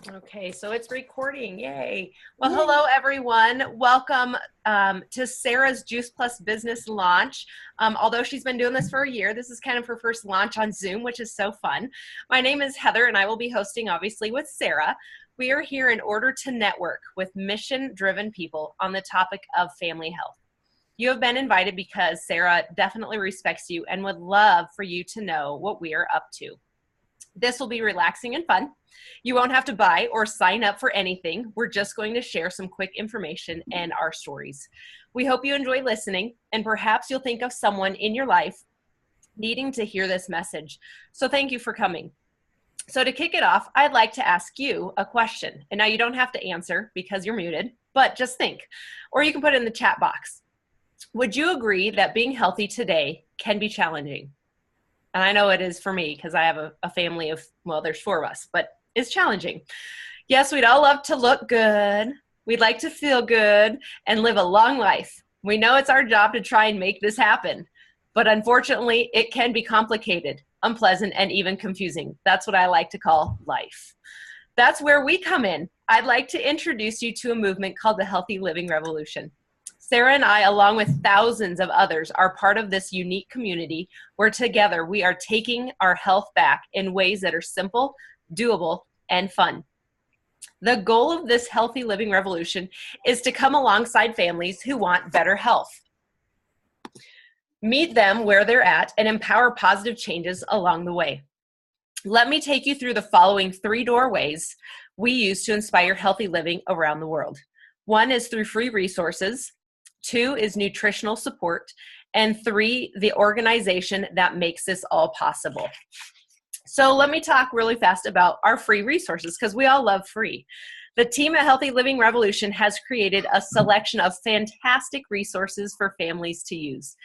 Okay, so it's recording. Yay. Well, hello, everyone. Welcome to Sarah's Juice Plus business launch. Although she's been doing this for a year, this is kind of her first launch on Zoom, which is so fun. My name is Heather, and I will be hosting, obviously, with Sarah. We are here in order to network with mission-driven people on the topic of family health. You have been invited because Sarah definitely respects you and would love for you to know what we are up to. This will be relaxing and fun. You won't have to buy or sign up for anything. We're just going to share some quick information and our stories. We hope you enjoy listening, and perhaps you'll think of someone in your life needing to hear this message. So thank you for coming. So to kick it off, I'd like to ask you a question. And now you don't have to answer because you're muted, but just think, or you can put it in the chat box. Would you agree that being healthy today can be challenging? And I know it is for me because I have a family of, well, there's 4 of us, but it's challenging. Yes, we'd all love to look good. We'd like to feel good and live a long life. We know it's our job to try and make this happen. But unfortunately, it can be complicated, unpleasant, and even confusing. That's what I like to call life. That's where we come in. I'd like to introduce you to a movement called the Healthy Living Revolution. Sarah and I, along with thousands of others, are part of this unique community where together we are taking our health back in ways that are simple, doable, and fun. The goal of this healthy living revolution is to come alongside families who want better health. Meet them where they're at and empower positive changes along the way. Let me take you through the following 3 doorways we use to inspire healthy living around the world. 1 is through free resources. 2 is nutritional support, and 3, the organization that makes this all possible. So let me talk really fast about our free resources because we all love free. The team at Healthy Living Revolution has created a selection of fantastic resources for families to use.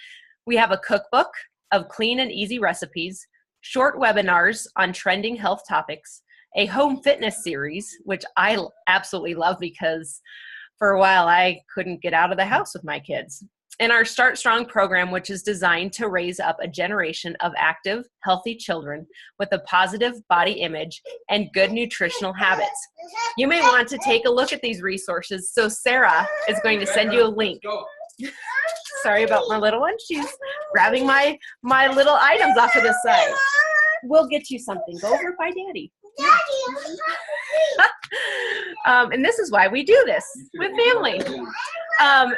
We have a cookbook of clean and easy recipes, short webinars on trending health topics, a home fitness series, which I absolutely love because for a while, I couldn't get out of the house with my kids. And our Start Strong program, which is designed to raise up a generation of active, healthy children with a positive body image and good nutritional habits. You may want to take a look at these resources. So Sarah is going to send you a link. Sorry about my little one. She's grabbing my little items off to the side. We'll get you something. Go over by Daddy. And this is why we do this with family.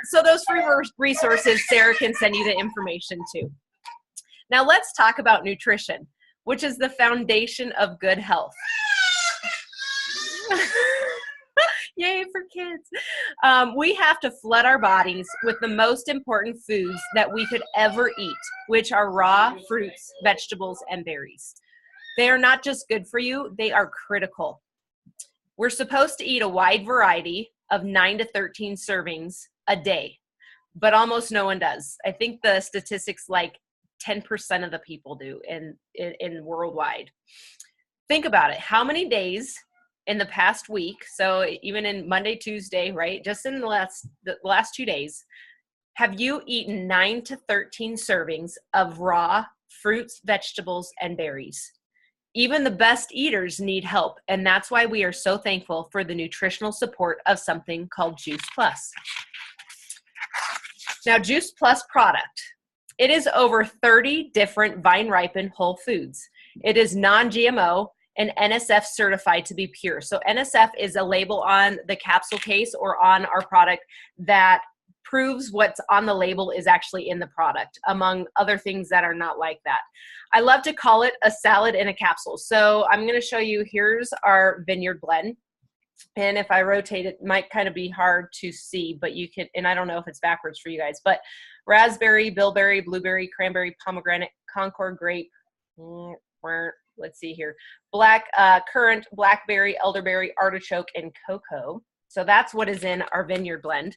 So those free resources, Sarah can send you the information to. Now let's talk about nutrition, which is the foundation of good health. Yay for kids. We have to flood our bodies with the most important foods that we could ever eat, which are raw fruits, vegetables, and berries. They are not just good for you, they are critical. We're supposed to eat a wide variety of 9 to 13 servings a day, but almost no one does. I think the statistics like 10% of the people do in worldwide. Think about it. How many days in the past week, so even in Monday, Tuesday, right, just in the last 2 days, have you eaten 9 to 13 servings of raw fruits, vegetables, and berries? Even the best eaters need help, and that's why we are so thankful for the nutritional support of something called Juice Plus. Now, Juice Plus product. It is over 30 different vine-ripened whole foods. It is non-GMO and NSF certified to be pure. So NSF is a label on the capsule case or on our product that proves what's on the label is actually in the product, among other things that are not like that. I love to call it a salad in a capsule. So I'm going to show you, here's our vineyard blend. And if I rotate it, might kind of be hard to see, but you can, and I don't know if it's backwards for you guys, but raspberry, bilberry, blueberry, cranberry, pomegranate, Concord grape, let's see here, black currant, blackberry, elderberry, artichoke, and cocoa. So that's what is in our vineyard blend.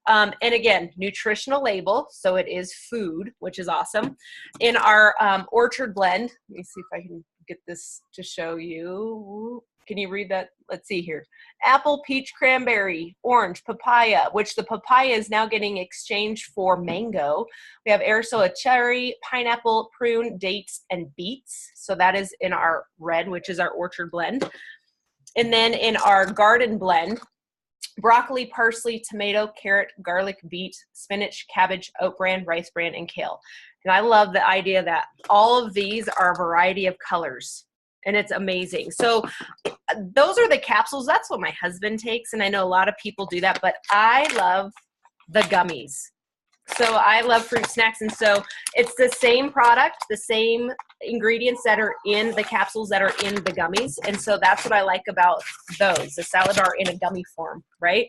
And again, nutritional label, so it is food, which is awesome. In our orchard blend, let me see if I can get this to show you. Can you read that? Let's see here. Apple, peach, cranberry, orange, papaya, which the papaya is now getting exchanged for mango. We have Arizona cherry, pineapple, prune, dates, and beets. So that is in our red, which is our orchard blend. And then in our garden blend, broccoli, parsley, tomato, carrot, garlic, beet, spinach, cabbage, oat bran, rice bran, and kale. And I love the idea that all of these are a variety of colors, and it's amazing. So those are the capsules. That's what my husband takes, and I know a lot of people do that, but I love the gummies. So I love fruit snacks, and so it's the same product, the same ingredients that are in the capsules that are in the gummies, and so that's what I like about those, the salad bar in a gummy form, right?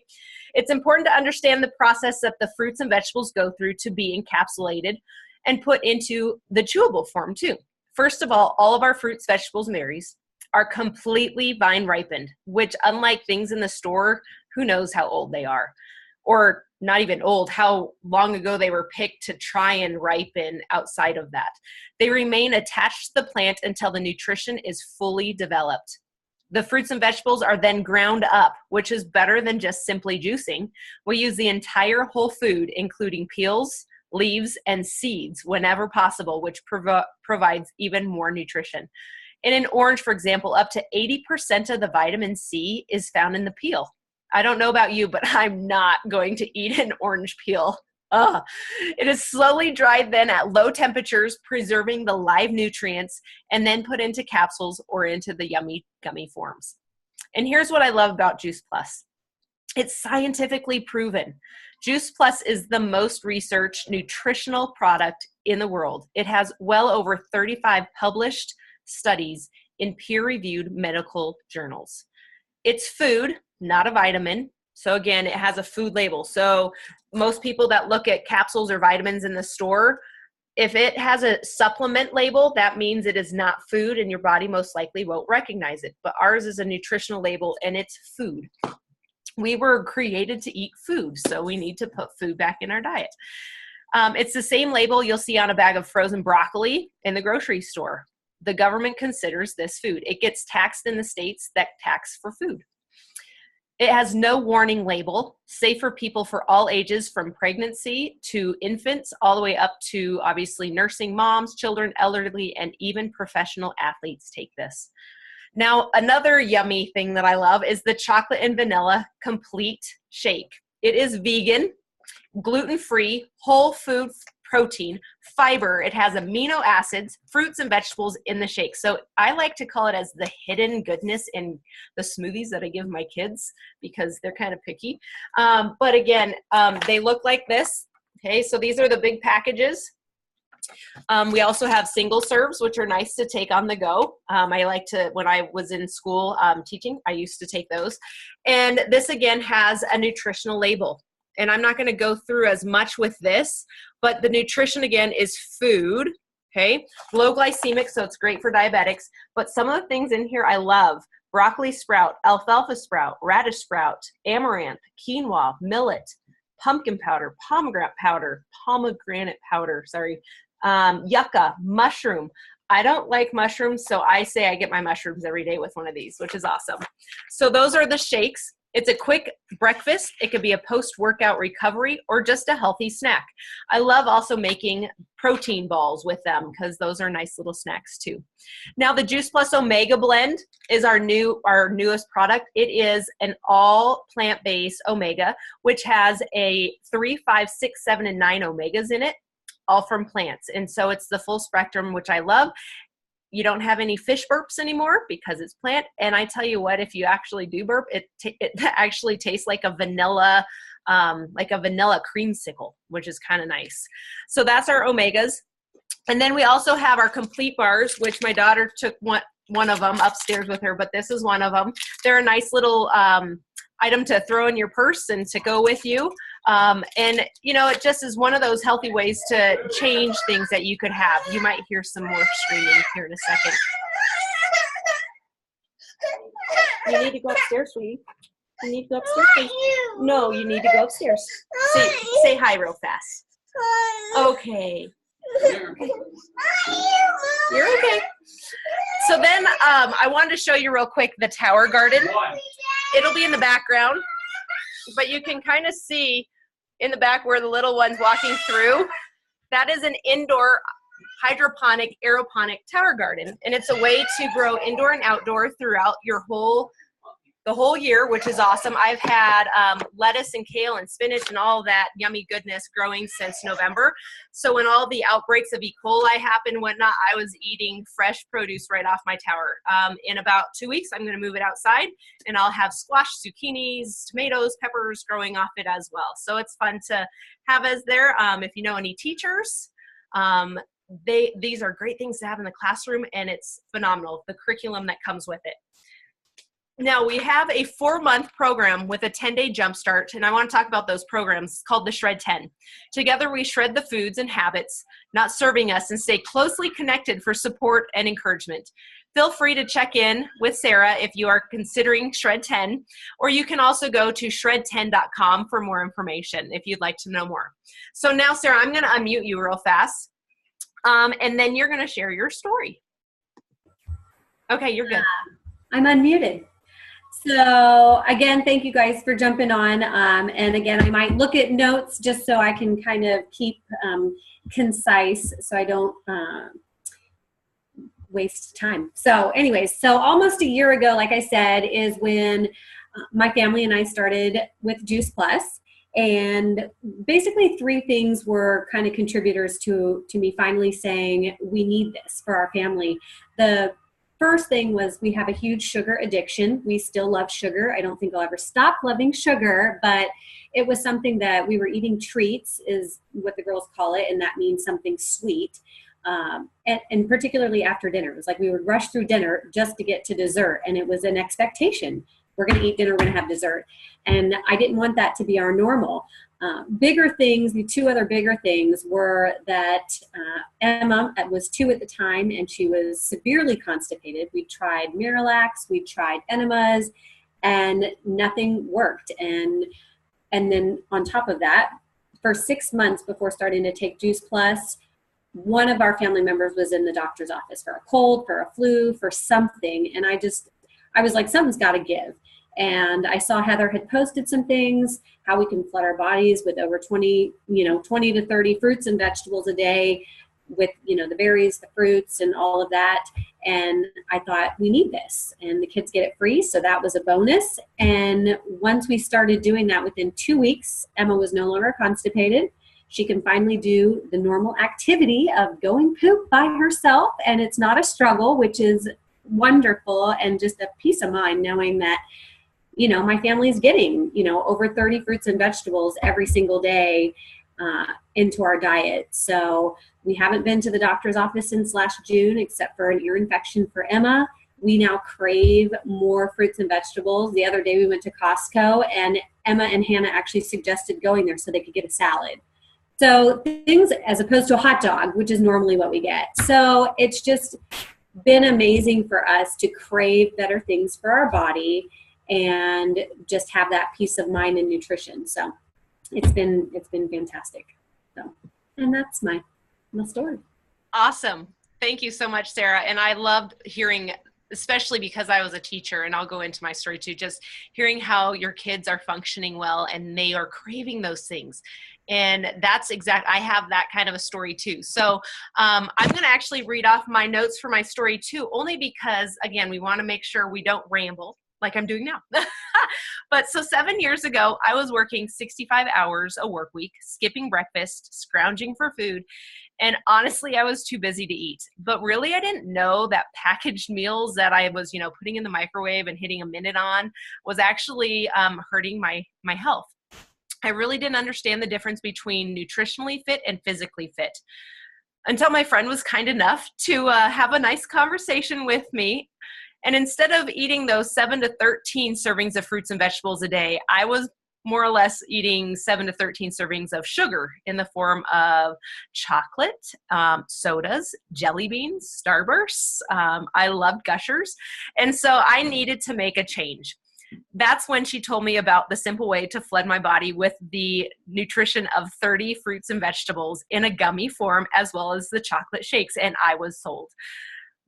It's important to understand the process that the fruits and vegetables go through to be encapsulated and put into the chewable form too. First of all of our fruits, vegetables, and berries are completely vine ripened, which unlike things in the store, who knows how old they are, or not even old, how long ago they were picked to try and ripen outside of that. They remain attached to the plant until the nutrition is fully developed. The fruits and vegetables are then ground up, which is better than just simply juicing. We use the entire whole food, including peels, leaves, and seeds whenever possible, which provides even more nutrition. In an orange, for example, up to 80% of the vitamin C is found in the peel. I don't know about you, but I'm not going to eat an orange peel. Ugh. It is slowly dried then at low temperatures, preserving the live nutrients, and then put into capsules or into the yummy gummy forms. And here's what I love about Juice Plus. It's scientifically proven. Juice Plus is the most researched nutritional product in the world. It has well over 35 published studies in peer-reviewed medical journals. It's food, not a vitamin. So again, it has a food label. So most people that look at capsules or vitamins in the store, if it has a supplement label, that means it is not food and your body most likely won't recognize it. But ours is a nutritional label and it's food. We were created to eat food, so we need to put food back in our diet. It's the same label you'll see on a bag of frozen broccoli in the grocery store. The government considers this food. It gets taxed in the states that tax for food. It has no warning label, safe for people for all ages from pregnancy to infants, all the way up to obviously nursing moms, children, elderly, and even professional athletes take this. Now, another yummy thing that I love is the chocolate and vanilla complete shake. It is vegan, gluten-free, whole food protein, fiber. It has amino acids, fruits, and vegetables in the shake. So I like to call it as the hidden goodness in the smoothies that I give my kids because they're kind of picky. But again, they look like this. Okay, so these are the big packages. We also have single serves, which are nice to take on the go. I like to, when I was in school teaching, I used to take those. And this again has a nutritional label. And I'm not going to go through as much with this, but the nutrition again is food, okay? Low glycemic, so it's great for diabetics. But some of the things in here I love: broccoli sprout, alfalfa sprout, radish sprout, amaranth, quinoa, millet, pumpkin powder, pomegranate powder, yucca, mushroom. I don't like mushrooms, so I say I get my mushrooms every day with one of these, which is awesome. So those are the shakes. It's a quick breakfast. It could be a post-workout recovery or just a healthy snack. I love also making protein balls with them because those are nice little snacks too. Now the Juice Plus Omega Blend is our newest product. It is an all plant-based omega, which has a 3, 5, 6, 7, and 9 omegas in it, all from plants. And so it's the full spectrum, which I love. You don't have any fish burps anymore because it's plant. And I tell you what, if you actually do burp, it actually tastes like a vanilla creamsicle, which is kind of nice. So that's our omegas. And then we also have our complete bars, which my daughter took one of them upstairs with her, but this is one of them. They're a nice little item to throw in your purse and to go with you. And, you know, it just is one of those healthy ways to change things that you could have. You might hear some more screaming here in a second. You need to go upstairs, sweetie. You need to go upstairs, please. No, you need to go upstairs. Say hi real fast. Okay. You're okay. So then I wanted to show you real quick the tower garden. It'll be in the background, but you can kind of see in the back where the little one's walking through. That is an indoor hydroponic aeroponic tower garden, and it's a way to grow indoor and outdoor throughout your whole the whole year, which is awesome. I've had lettuce and kale and spinach and all that yummy goodness growing since November. So when all the outbreaks of E. coli happened and whatnot, I was eating fresh produce right off my tower. In about 2 weeks, I'm going to move it outside, and I'll have squash, zucchinis, tomatoes, peppers growing off it as well. So it's fun to have as there. If you know any teachers, these are great things to have in the classroom, and it's phenomenal, the curriculum that comes with it. Now, we have a 4-month program with a 10-day jumpstart, and I want to talk about those programs called the Shred 10. Together, we shred the foods and habits not serving us and stay closely connected for support and encouragement. Feel free to check in with Sara if you are considering Shred 10, or you can also go to shred10.com for more information if you'd like to know more. So now, Sara, I'm going to unmute you real fast, and then you're going to share your story. Okay, you're good. I'm unmuted. So again, thank you guys for jumping on. And again, I might look at notes just so I can kind of keep concise so I don't waste time. So anyways, so almost a year ago, like I said, is when my family and I started with Juice Plus. And basically 3 things were kind of contributors to me finally saying, we need this for our family. The first thing was we have a huge sugar addiction. We still love sugar. I don't think I'll ever stop loving sugar, but it was something that we were eating treats is what the girls call it. And that means something sweet. And particularly after dinner, it was like we would rush through dinner just to get to dessert. And it was an expectation. We're going to eat dinner, we're going to have dessert. And I didn't want that to be our normal. Bigger things, the 2 other bigger things were that Emma was 2 at the time, and she was severely constipated. We tried Miralax, we tried enemas, and nothing worked. And then on top of that, for 6 months before starting to take Juice Plus, one of our family members was in the doctor's office for a cold, for a flu, for something. And I was like, something's got to give. And I saw Heather had posted some things, how we can flood our bodies with over 20 to 30 fruits and vegetables a day with, the berries, the fruits, and all of that. And I thought, we need this. And the kids get it free, so that was a bonus. And once we started doing that, within 2 weeks, Emma was no longer constipated. She can finally do the normal activity of going poop by herself, and it's not a struggle, which is wonderful, and just a peace of mind knowing that my family's getting, over 30 fruits and vegetables every single day into our diet. So we haven't been to the doctor's office since last June, except for an ear infection for Emma. We now crave more fruits and vegetables. The other day we went to Costco, and Emma and Hannah actually suggested going there so they could get a salad. So things as opposed to a hot dog, which is normally what we get. So it's just been amazing for us to crave better things for our body and just have that peace of mind and nutrition. So it's been fantastic. So, and that's my story. Awesome. Thank you so much, Sara. And I loved hearing, especially because I was a teacher, and I'll go into my story too, just hearing how your kids are functioning well and they are craving those things. And that's I have that kind of a story too. So I'm going to actually read off my notes for my story too, only because, again, we want to make sure we don't ramble like I'm doing now. But so 7 years ago, I was working 65 hours a work week, skipping breakfast, scrounging for food. And honestly, I was too busy to eat. But really, I didn't know that packaged meals that I was, putting in the microwave and hitting a minute on was actually hurting my health. I really didn't understand the difference between nutritionally fit and physically fit until my friend was kind enough to have a nice conversation with me. And instead of eating those 7 to 13 servings of fruits and vegetables a day, I was more or less eating 7 to 13 servings of sugar in the form of chocolate, sodas, jelly beans, Starbursts. I loved Gushers. And so I needed to make a change. That's when she told me about the simple way to flood my body with the nutrition of 30 fruits and vegetables in a gummy form, as well as the chocolate shakes, and I was sold.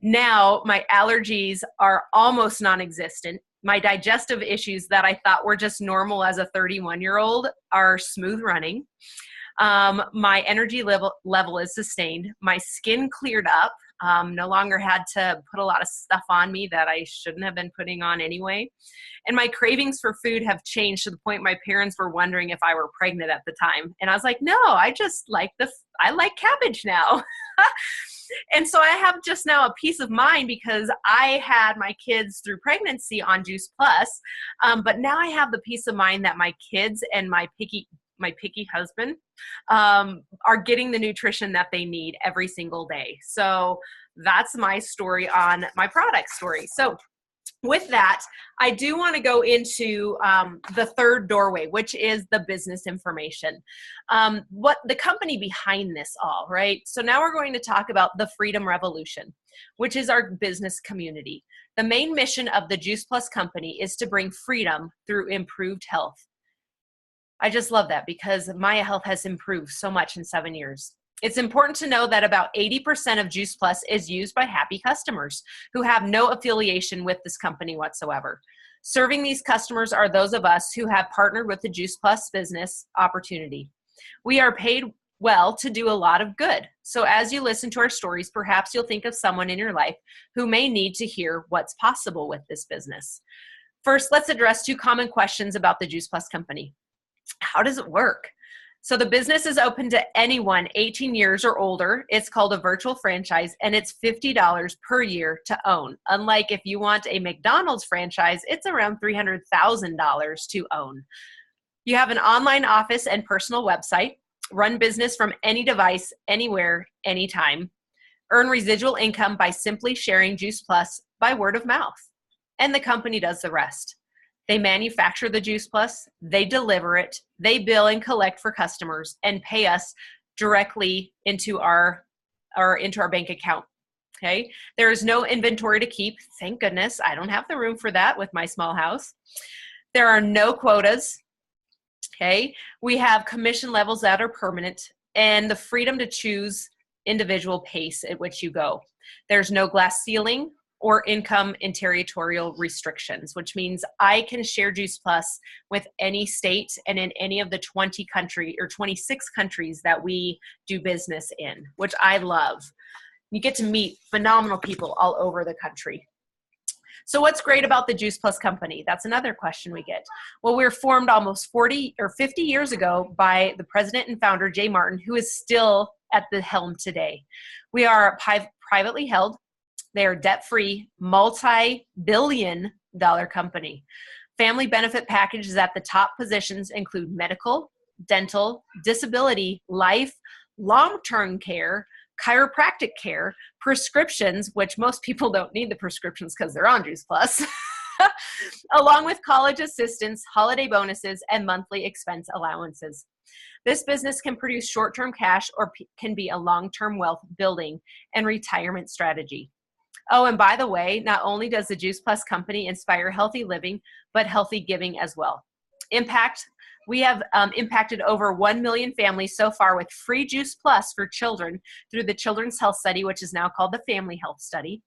Now my allergies are almost non-existent. My digestive issues that I thought were just normal as a 31-year-old are smooth running. My energy level is sustained. My skin cleared up. No longer had to put a lot of stuff on me that I shouldn't have been putting on anyway. And my cravings for food have changed to the point my parents were wondering if I were pregnant at the time. And I was like, no, I just like I like cabbage now. And so I have just now a peace of mind because I had my kids through pregnancy on Juice Plus. But now I have the peace of mind that my kids and my picky husband are getting the nutrition that they need every single day. So that's my story on my product story. So with that, I do want to go into the third doorway, which is the business information. What the company behind this all, right? So now we're going to talk about the Freedom Revolution, which is our business community. The main mission of the Juice Plus company is to bring freedom through improved health. I just love that because my health has improved so much in 7 years. It's important to know that about 80% of Juice Plus is used by happy customers who have no affiliation with this company whatsoever. Serving these customers are those of us who have partnered with the Juice Plus business opportunity. We are paid well to do a lot of good. So as you listen to our stories, perhaps you'll think of someone in your life who may need to hear what's possible with this business. First, let's address 2 common questions about the Juice Plus company. How does it work? So the business is open to anyone 18 years or older. It's called a virtual franchise, and it's $50 per year to own. Unlike if you want a McDonald's franchise, it's around $300,000 to own. You have an online office and personal website. Run business from any device, anywhere, anytime. Earn residual income by simply sharing Juice Plus by word of mouth. And the company does the rest. They manufacture the Juice Plus, they deliver it, they bill and collect for customers and pay us directly into our bank account. Okay. There is no inventory to keep. Thank goodness. I don't have the room for that with my small house. There are no quotas. Okay. We have commission levels that are permanent and the freedom to choose individual pace at which you go. There's no glass ceiling or income and territorial restrictions, which means I can share Juice Plus with any state and in any of the 26 countries that we do business in, which I love. You get to meet phenomenal people all over the country. So what's great about the Juice Plus company? That's another question we get. Well, we were formed almost 40 or 50 years ago by the president and founder, Jay Martin, who is still at the helm today. We are privately held. They are debt-free, multi-billion-dollar company. Family benefit packages at the top positions include medical, dental, disability, life, long-term care, chiropractic care, prescriptions, which most people don't need the prescriptions because they're on Juice Plus, along with college assistance, holiday bonuses, and monthly expense allowances. This business can produce short-term cash or can be a long-term wealth building and retirement strategy. Oh, and by the way, not only does the Juice Plus company inspire healthy living, but healthy giving as well. We have impacted over 1 million families so far with free Juice Plus for children through the Children's Health Study, which is now called the Family Health Study.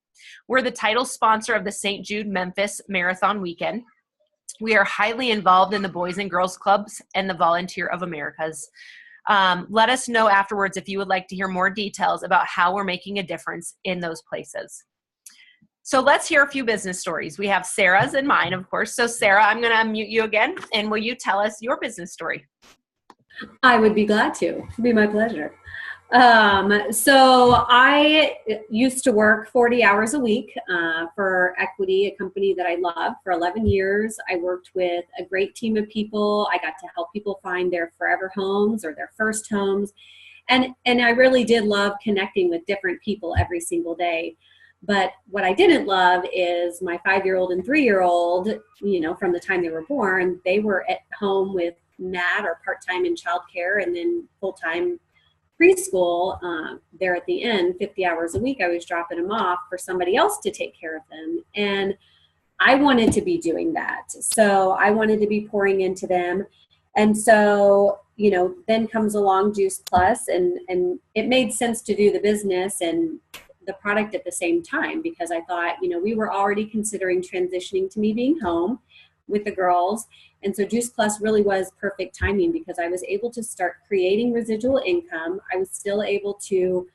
We're the title sponsor of the St. Jude Memphis Marathon Weekend. We are highly involved in the Boys and Girls Clubs and the Volunteer of Americas. Let us know afterwards if you would like to hear more details about how we're making a difference in those places. So let's hear a few business stories. We have Sarah's and mine, of course. So Sara, I'm going to unmute you again, and will you tell us your business story? I would be glad to. It'd be my pleasure. So I used to work 40 hours a week for Equity, a company that I love, for 11 years. I worked with a great team of people. I got to help people find their forever homes or their first homes. And I really did love connecting with different people every single day. But what I didn't love is my 5-year-old and 3-year-old, from the time they were born, they were at home with Nat or part-time in childcare and then full-time preschool there at the end, 50 hours a week. I was dropping them off for somebody else to take care of them. And I wanted to be doing that. So I wanted to be pouring into them. And so, then comes along Juice Plus, and it made sense to do the business and the product at the same time, because I thought, we were already considering transitioning to me being home with the girls. And so Juice Plus really was perfect timing because I was able to start creating residual income. I was still able to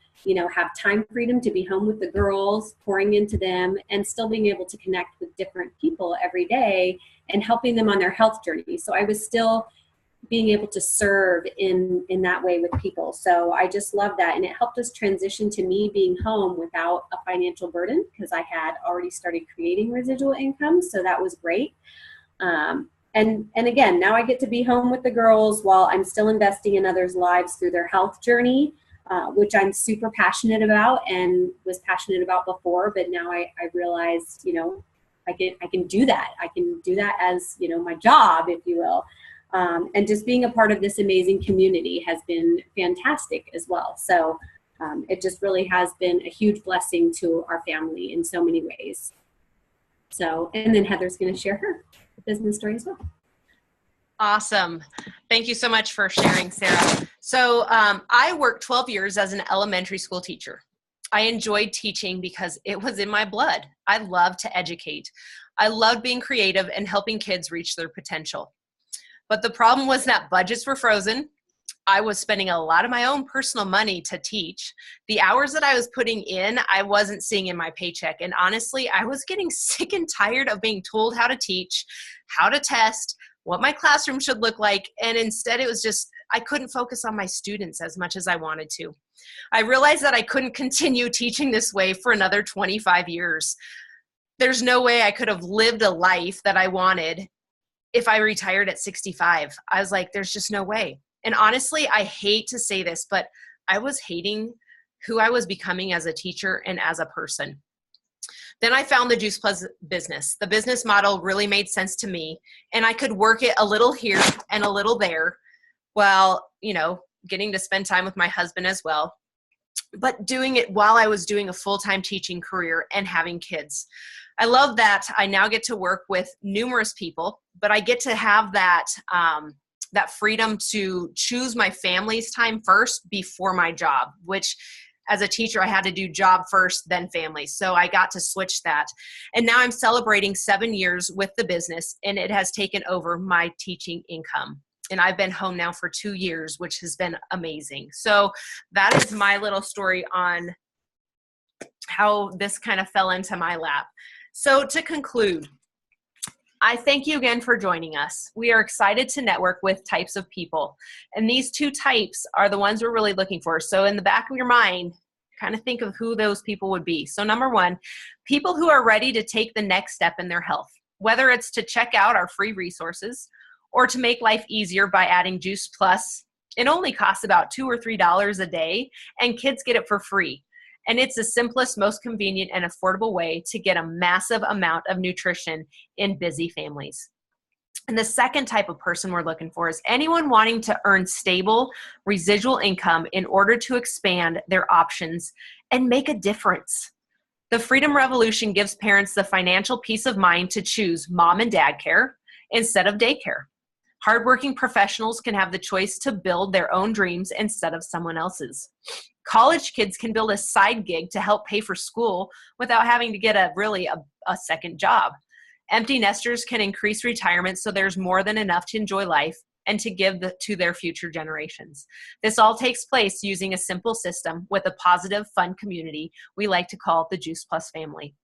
have time freedom to be home with the girls, pouring into them, and still being able to connect with different people every day and helping them on their health journey. So I was still being able to serve in that way with people. So I just love that. And it helped us transition to me being home without a financial burden, because I had already started creating residual income. So that was great. And again, now I get to be home with the girls while I'm still investing in others' lives through their health journey, which I'm super passionate about and was passionate about before. But now I realize, I can do that. I can do that as, my job, if you will. And just being a part of this amazing community has been fantastic as well. So it just really has been a huge blessing to our family in so many ways. So, and then Heather's going to share her business story as well. Awesome. Thank you so much for sharing, Sara. So I worked 12 years as an elementary school teacher. I enjoyed teaching because it was in my blood. I love to educate. I loved being creative and helping kids reach their potential. But the problem was that budgets were frozen. I was spending a lot of my own personal money to teach. The hours that I was putting in, I wasn't seeing in my paycheck. And honestly, I was getting sick and tired of being told how to teach, how to test, what my classroom should look like. And instead, it was just, I couldn't focus on my students as much as I wanted to. I realized that I couldn't continue teaching this way for another 25 years. There's no way I could have lived a life that I wanted if I retired at 65. I was like, there's just no way. And honestly, I hate to say this, but I was hating who I was becoming as a teacher and as a person. Then I found the Juice Plus business. The business model really made sense to me, and I could work it a little here and a little there while, getting to spend time with my husband as well, but doing it while I was doing a full-time teaching career and having kids. I love that I now get to work with numerous people, but I get to have that freedom to choose my family's time first before my job, which as a teacher, I had to do job first, then family. So I got to switch that. And now I'm celebrating 7 years with the business, and it has taken over my teaching income. And I've been home now for 2 years, which has been amazing. So that is my little story on how this kind of fell into my lap. So to conclude, I thank you again for joining us. We are excited to network with types of people. And these two types are the ones we're really looking for. So in the back of your mind, kind of think of who those people would be. So number one, people who are ready to take the next step in their health, whether it's to check out our free resources or to make life easier by adding Juice Plus. It only costs about $2 or $3 a day, and kids get it for free. And it's the simplest, most convenient, and affordable way to get a massive amount of nutrition in busy families. And the second type of person we're looking for is anyone wanting to earn stable residual income in order to expand their options and make a difference. The Freedom Revolution gives parents the financial peace of mind to choose mom and dad care instead of daycare. Hardworking professionals can have the choice to build their own dreams instead of someone else's. College kids can build a side gig to help pay for school without having to get a second job. Empty nesters can increase retirement so there's more than enough to enjoy life and to give to their future generations. This all takes place using a simple system with a positive, fun community we like to call the Juice Plus family.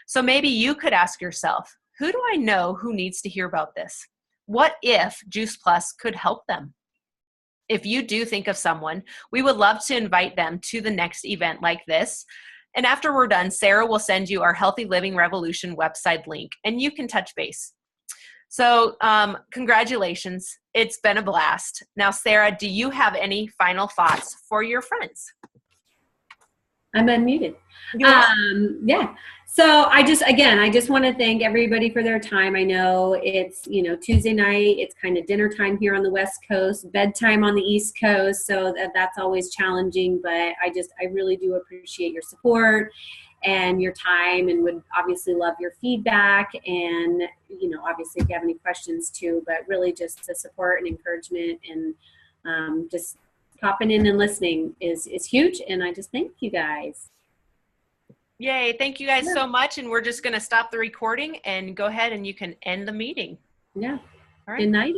So maybe you could ask yourself, who do I know who needs to hear about this? What if Juice Plus could help them? If you do think of someone, we would love to invite them to the next event like this. And after we're done, Sara will send you our Healthy Living Revolution website link, and you can touch base. So congratulations. It's been a blast. Now, Sara, do you have any final thoughts for your friends? I'm unmuted. Yeah. So I just want to thank everybody for their time. I know it's, Tuesday night, it's kind of dinner time here on the West Coast, bedtime on the East Coast. So that's always challenging, but I really do appreciate your support and your time, and would obviously love your feedback. And, obviously if you have any questions too, but really just the support and encouragement and just popping in and listening is huge. And I just thank you guys. Yay. Thank you guys so much. And we're just going to stop the recording and go ahead and you can end the meeting. Yeah. All right. Good night.